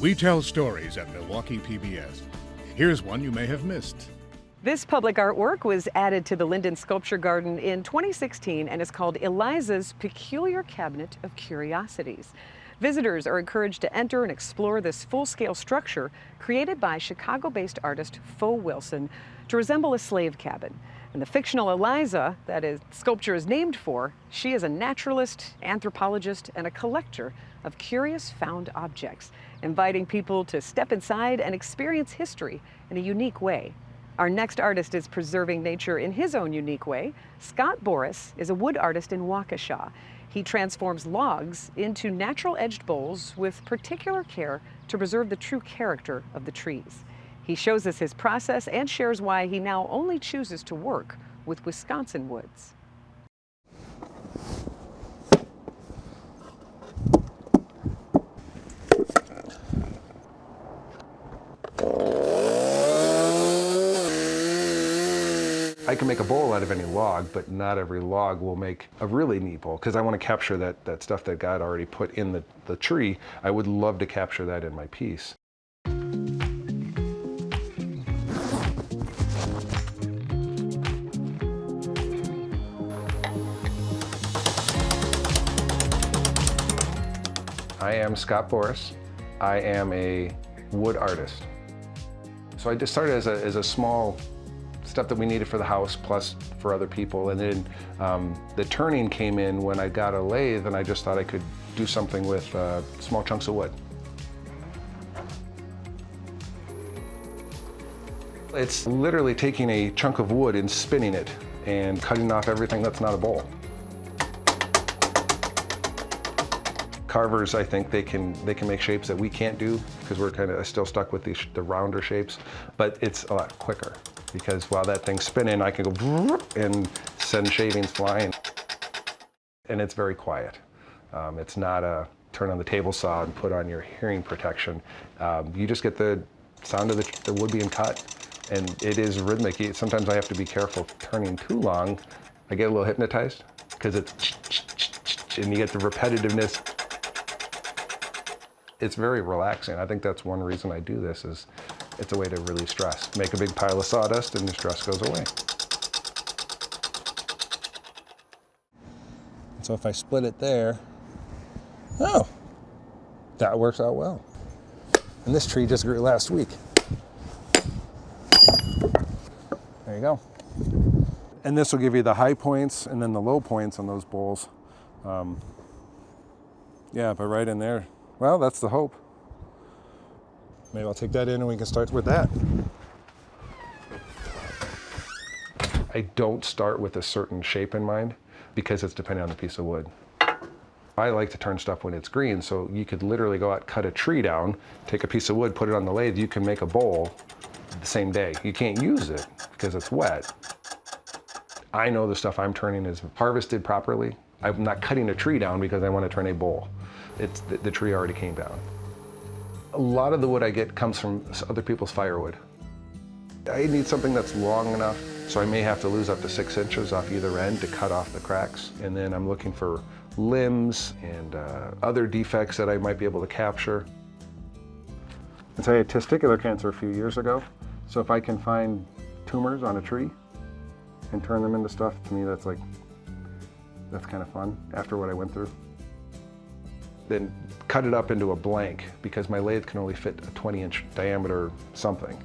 We tell stories at Milwaukee PBS. Here's one you may have missed. This public artwork was added to the Linden Sculpture Garden in 2016 and is called Eliza's Peculiar Cabinet of Curiosities. Visitors are encouraged to enter and explore this full-scale structure created by Chicago-based artist Fo Wilson to resemble a slave cabin. And the fictional Eliza that the sculpture is named for, she is a naturalist, anthropologist, and a collector of curious found objects, inviting people to step inside and experience history in a unique way. Our next artist is preserving nature in his own unique way. Scott Boras is a wood artist in Waukesha. He transforms logs into natural edged bowls with particular care to preserve the true character of the trees. He shows us his process and shares why he now only chooses to work with Wisconsin woods. I can make a bowl out of any log, but not every log will make a really neat bowl, because I want to capture that stuff that God already put in the tree. I would love to capture that in my piece. I am Scott Boras. I am a wood artist. So I just started as a small stuff that we needed for the house, plus for other people. And then the turning came in when I got a lathe, and I just thought I could do something with small chunks of wood. It's literally taking a chunk of wood and spinning it and cutting off everything that's not a bowl. Carvers, I think they can make shapes that we can't do, because we're kind of still stuck with the rounder shapes, but it's a lot quicker, because while that thing's spinning, I can go and send shavings flying. And it's very quiet. It's not a turn on the table saw and put on your hearing protection. You just get the sound of the wood being cut, and it is rhythmic. Sometimes I have to be careful turning too long. I get a little hypnotized, because it's and you get the repetitiveness. It's very relaxing. I think that's one reason I do this, is it's a way to release stress. Make a big pile of sawdust and the stress goes away. So if I split it there, oh, that works out well. And this tree just grew last week. There you go. And this will give you the high points and then the low points on those bowls. Yeah, but right in there, well, that's the hope. Maybe I'll take that in and we can start with that. I don't start with a certain shape in mind, because it's depending on the piece of wood. I like to turn stuff when it's green, so you could literally go out, cut a tree down, take a piece of wood, put it on the lathe, you can make a bowl the same day. You can't use it because it's wet. I know the stuff I'm turning is harvested properly. I'm not cutting a tree down because I want to turn a bowl. It's the tree already came down. A lot of the wood I get comes from other people's firewood. I need something that's long enough, so I may have to lose up to 6 inches off either end to cut off the cracks. And then I'm looking for limbs and other defects that I might be able to capture. I had testicular cancer a few years ago, so if I can find tumors on a tree and turn them into stuff, to me that's kind of fun after what I went through. Then cut it up into a blank, because my lathe can only fit a 20-inch diameter something.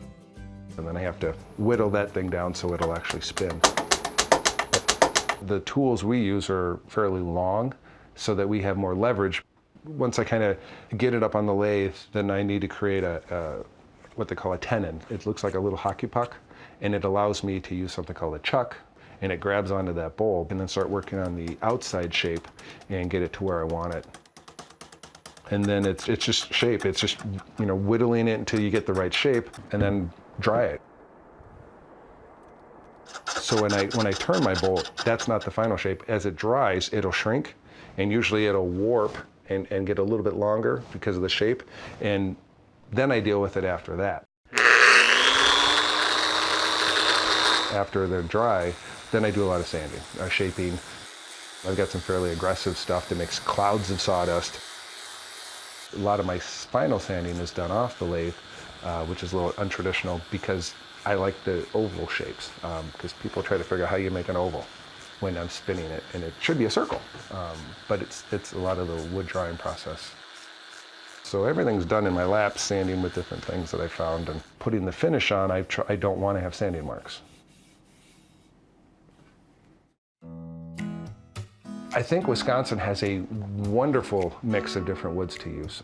And then I have to whittle that thing down so it'll actually spin. The tools we use are fairly long, so that we have more leverage. Once I kind of get it up on the lathe, then I need to create what they call a tenon. It looks like a little hockey puck, and it allows me to use something called a chuck, and it grabs onto that bowl, and then start working on the outside shape and get it to where I want it. And then it's just shape. It's just, whittling it until you get the right shape, and then dry it. So when I turn my bowl, that's not the final shape. As it dries, it'll shrink, and usually it'll warp and get a little bit longer because of the shape, and then I deal with it after that. After they're dry, then I do a lot of sanding, shaping. I've got some fairly aggressive stuff that makes clouds of sawdust. A lot of my final sanding is done off the lathe, which is a little untraditional because I like the oval shapes, because people try to figure out how you make an oval when I'm spinning it, and it should be a circle, but it's a lot of the wood drying process. So everything's done in my lap, sanding with different things that I found, and putting the finish on, I don't want to have sanding marks. I think Wisconsin has a wonderful mix of different woods to use.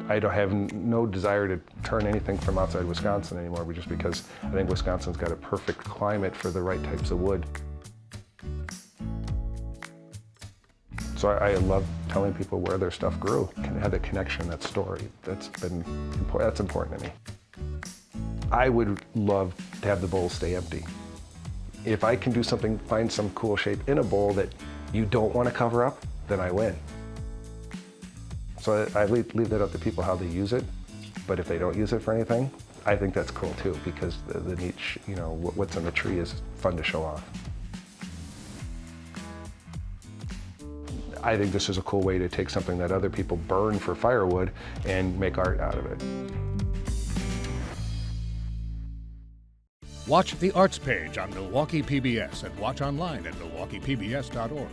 I don't have no desire to turn anything from outside Wisconsin anymore, just because I think Wisconsin's got a perfect climate for the right types of wood. So I love telling people where their stuff grew, can have the connection, that story. That's important to me. I would love to have the bowl stay empty. If I can do something, find some cool shape in a bowl that you don't want to cover up, then I win. So I leave that up to people how they use it, but if they don't use it for anything, I think that's cool too, because the neat, what's on the tree is fun to show off. I think this is a cool way to take something that other people burn for firewood and make art out of it. Watch the Arts page on Milwaukee PBS and watch online at milwaukeepbs.org.